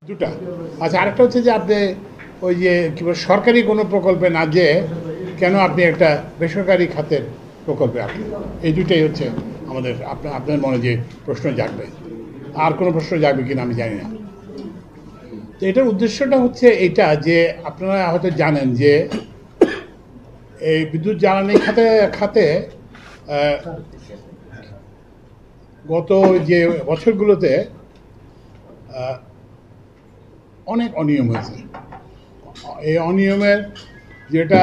দুটা। আচ্ছা, আরেকটা হচ্ছে যে আপনি ওই যে কি বলে সরকারি কোনো প্রকল্পে না যেয়ে কেন আপনি একটা বেসরকারি খাতের প্রকল্পে আপনি, এই দুইটাই হচ্ছে আমাদের আপনার মনে যে প্রশ্ন জাগবে। আর কোনো প্রশ্ন জাগবে কিনা আমি জানি না। তো এটার উদ্দেশ্যটা হচ্ছে এইটা যে আপনারা হয়তো জানেন যে এই বিদ্যুৎ জ্বালানি খাতে খাতে গত যে বছরগুলোতে অনেক অনিয়ম হয়েছে। এই অনিয়মের যেটা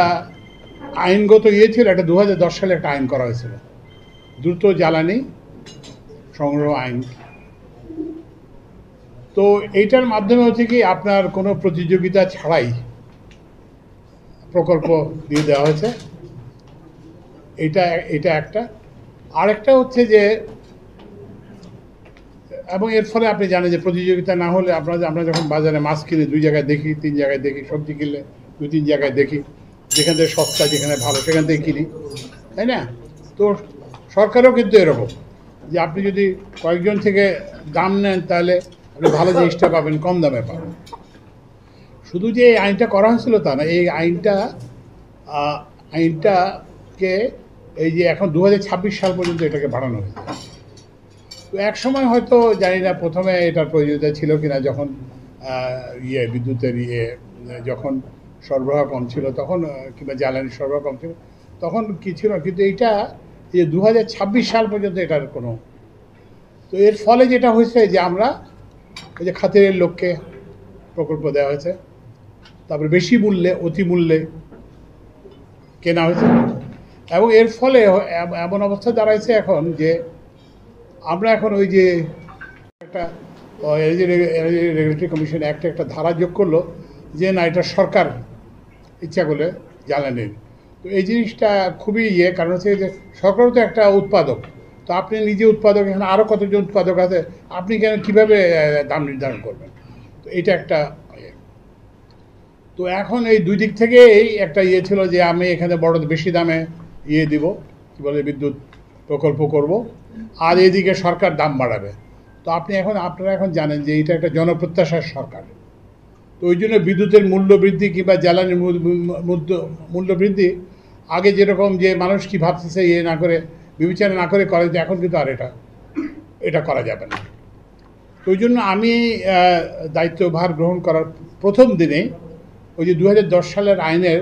আইনগত ইয়ে ছিল, এটা 2010 সালে একটা আইন করা হয়েছিল, দ্রুত জ্বালানি সংগ্রহ আইন। তো এইটার মাধ্যমে হচ্ছে কি আপনার কোনো প্রতিযোগিতা ছাড়াই প্রকল্প দিয়ে দেওয়া হয়েছে। এটা এটা একটা। আরেকটা হচ্ছে যে, এবং এর ফলে আপনি জানেন যে প্রতিযোগিতা না হলে আমরা যখন বাজারে মাছ কিনে 2 জায়গায় দেখি, 3 জায়গায় দেখি, সবজি কিনলে 2-3 জায়গায় দেখি, যেখান থেকে সস্তা যেখানে ভালো সেখান থেকে কিনি, তাই না? তো সরকারও কিন্তু এরকম যে আপনি যদি কয়েকজন থেকে দাম নেন তাহলে আপনি ভালো জিনিসটা পাবেন, কম দামে পাবেন। শুধু যে এই আইনটা করা হয়েছিল তা না, এই আইনটাকে এই যে এখন 2026 সাল পর্যন্ত এটাকে বাড়ানো হয়েছে। তো এক সময় হয়তো জানি না প্রথমে এটার প্রয়োজনীয়তা ছিল কিনা, যখন বিদ্যুতের যখন সরবরাহ কম ছিল তখন, কিংবা জ্বালানির সরবরাহ কম ছিল তখন কি ছিল, কিন্তু এইটা এই 2026 সাল পর্যন্ত এটার কোনো। তো এর ফলে যেটা হয়েছে যে আমরা ওই যে খাতিরের লোককে প্রকল্প দেওয়া হয়েছে, তারপরে বেশি মূল্যে, অতি মূল্যে কেনা হয়েছে, এবং এর ফলে এমন অবস্থা দাঁড়াইছে এখন যে আমরা এখন ওই যে একটা রেগুলেটরি কমিশন অ্যাক্ট একটা ধারা যোগ করলো যে না, এটা সরকার ইচ্ছা করলে জ্বালানির। তো এই জিনিসটা খুবই কারণ হচ্ছে যে সরকারও তো একটা উৎপাদক। তো আপনি নিজে উৎপাদক, এখানে আরও কতজন উৎপাদক আছে, আপনি কীভাবে দাম নির্ধারণ করবেন? তো এটা একটা তো এখন এই দুই দিক থেকেই একটা ছিল যে আমি এখানে বড় বেশি দামে দিব, কী বলে, বিদ্যুৎ প্রকল্প করব, আর এদিকে সরকার দাম বাড়াবে। তো আপনারা এখন জানেন যে এটা একটা জনপ্রত্যাশার সরকার। তো ওই জন্য বিদ্যুতের মূল্য বৃদ্ধি কিংবা জ্বালানির মূল্য বৃদ্ধি আগে যেরকম যে মানুষ কি ভাবতেছে না করে, বিবেচনা না করে করে, এখন কিন্তু আর এটা করা যাবে না। তো ওই জন্য আমি দায়িত্বভার গ্রহণ করার প্রথম দিনে ওই যে 2010 সালের আইনের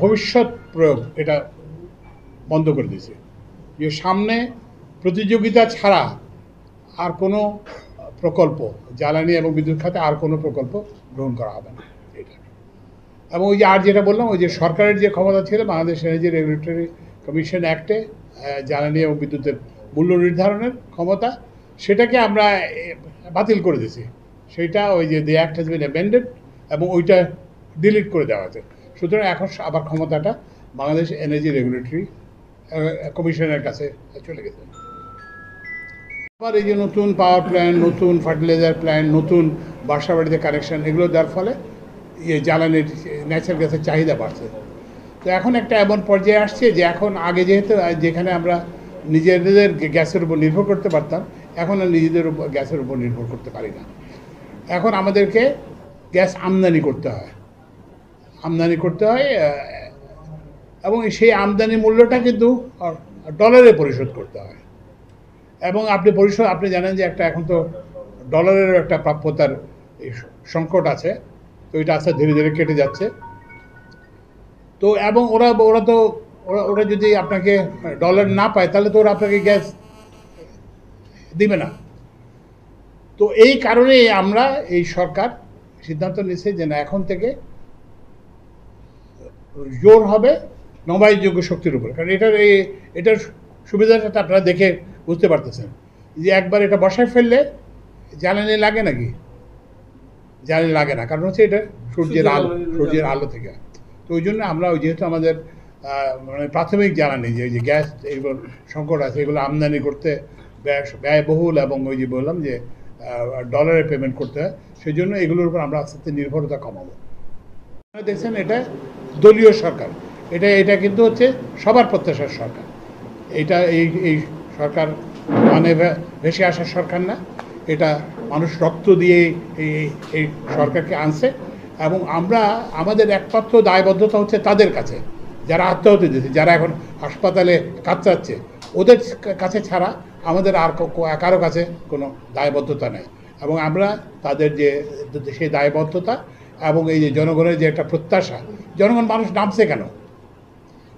ভবিষ্যৎ প্রয়োগ এটা বন্ধ করে দিয়েছে, যে সামনে প্রতিযোগিতা ছাড়া আর কোনো প্রকল্প, জ্বালানি এবং বিদ্যুৎ খাতে আর কোনো প্রকল্প গ্রহণ করা হবে না এটা। এবং ওই যে আর যেটা বললাম, ওই যে সরকারের যে ক্ষমতা ছিল বাংলাদেশ এনার্জি রেগুলেটরি কমিশন অ্যাক্টে জ্বালানি এবং বিদ্যুতের মূল্য নির্ধারণের ক্ষমতা, সেটাকে আমরা বাতিল করে দিয়েছি। সেইটা ওই যে the act has been amended এবং ওইটা ডিলিট করে দেওয়া হয়েছে। সুতরাং এখন আবার ক্ষমতাটা বাংলাদেশ এনার্জি রেগুলেটরি কমিশনের কাছে চলে গেছে। আবার এই যে নতুন পাওয়ার প্ল্যান্ট, নতুন ফার্টিলাইজার প্ল্যান্ট, নতুন বাসা বাড়িতে কানেকশন, এগুলো দেওয়ার ফলে জ্বালানির ন্যাচারাল গ্যাসের চাহিদা বাড়ছে। তো এখন একটা এমন পর্যায়ে আসছে যে এখন আগে যেহেতু যেখানে আমরা নিজেদের গ্যাসের উপর নির্ভর করতে পারতাম, এখন আর নিজেদের উপর গ্যাসের উপর নির্ভর করতে পারি না। এখন আমাদেরকে গ্যাস আমদানি করতে হয় এবং সেই আমদানি মূল্যটা কিন্তু ডলারে পরিশোধ করতে হয়। এবং আপনি জানেন যে এখন তো ডলারের একটা প্রাপ্যতার সংকট আছে। তো এটা আস্তে ধীরে ধীরে কেটে যাচ্ছে। তো এবং ওরা যদি আপনাকে ডলার না পায় তাহলে তো ওরা আপনাকে গ্যাস দিবে না। তো এই কারণে এই সরকার সিদ্ধান্ত নিয়েছে যে না, এখন থেকে জোর হবে নবায়নযোগ্য শক্তির উপর। কারণ এটার সুবিধাটা আপনারা দেখে বুঝতে পারতেছেন যে একবার এটা বসায় ফেললে জ্বালানি লাগে নাকি? জ্বালানি লাগে না, কারণ হচ্ছে এটা সূর্যের আলো থেকে। তো ওই জন্য আমরা যেহেতু আমাদের মানে প্রাথমিক জ্বালানি যে গ্যাস, এগুলো সংকট আছে, এগুলো আমদানি করতে ব্যয়বহুল, এবং ওই যে বললাম যে ডলারে পেমেন্ট করতে হয়, সেই জন্য এগুলোর উপর আমরা আস্তে আস্তে নির্ভরতা কমাবো। দেখছেন, এটা দলীয় সরকার, এটা কিন্তু হচ্ছে সবার প্রত্যাশার সরকার। এই সরকার মানে ভেসে আসার সরকার না, এটা মানুষ রক্ত দিয়ে এই সরকারকে আনছে, এবং আমরা আমাদের একমাত্র দায়বদ্ধতা হচ্ছে তাদের কাছে যারা আত্মহত্যা দিয়েছে, যারা এখন হাসপাতালে কাতরাচ্ছে, ওদের কাছে ছাড়া আমাদের আর কারো কাছে কোনো দায়বদ্ধতা নেই। এবং আমরা তাদের যে সেই দায়বদ্ধতা এবং এই যে জনগণের যে একটা প্রত্যাশা, জনগণ মানুষ নামছে কেন?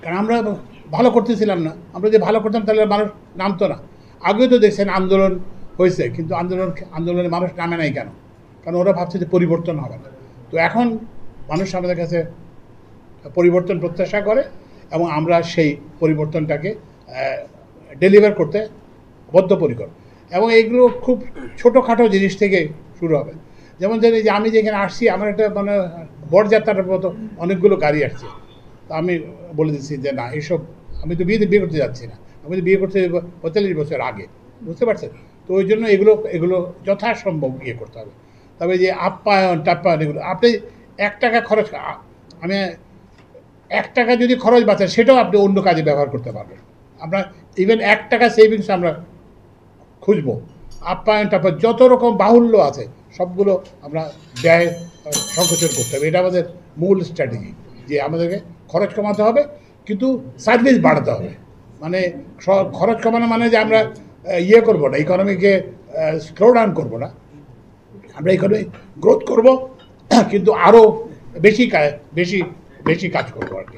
কারণ আমরা ভালো করতেছিলাম না। আমরা যে ভালো করতাম তাহলে মানুষ নামতো না। আগেও তো দেখছেন আন্দোলন হয়েছে, কিন্তু আন্দোলনে মানুষ নামে নাই কেন? কারণ ওরা ভাবছে যে পরিবর্তন হবে না। তো এখন মানুষ আমাদের কাছে পরিবর্তন প্রত্যাশা করে, এবং আমরা সেই পরিবর্তনটাকে ডেলিভার করতে বদ্ধপরিকর। এবং এইগুলো খুব ছোটোখাটো জিনিস থেকে শুরু হবে। যেমন জানি যে আমি যেখানে আসছি, আমার একটা মানে বরযাত্রার মতো অনেকগুলো গাড়ি আসছে। তো আমি বলে দিচ্ছি যে না, এইসব আমি তো বিয়ে করতে যাচ্ছি না, আমি তো বিয়ে করতে 45 বছর আগে, বুঝতে পারছেন? তো ওই জন্য এগুলো যথাসম্ভব ইয়ে করতে হবে। তবে যে আপ্যায়ন টাপ্যায়ন এগুলো আপনি 1 টাকা খরচ, আমি 1 টাকা যদি খরচ বাঁচেন সেটাও আপনি অন্য কাজে ব্যবহার করতে পারবেন। আমরা ইভেন 1 টাকা সেভিংস আমরা খুঁজবো। আপ্যায়ন টাপ্যায়ন যত রকম বাহুল্য আছে সবগুলো আমরা ব্যয় সংকোচন করতে হবে। এটা আমাদের মূল স্ট্র্যাটেজি, যে আমাদেরকে খরচ কমাতে হবে কিন্তু সার্ভিস বাড়াতে হবে। মানে খরচ কমানো মানে যে আমরা ইয়ে করবো না, ইকোনমিকে স্লো ডাউন করবো না, আমরা ইকোনমি গ্রোথ করবো কিন্তু আরও বেশি বেশি কাজ করবো আর কি।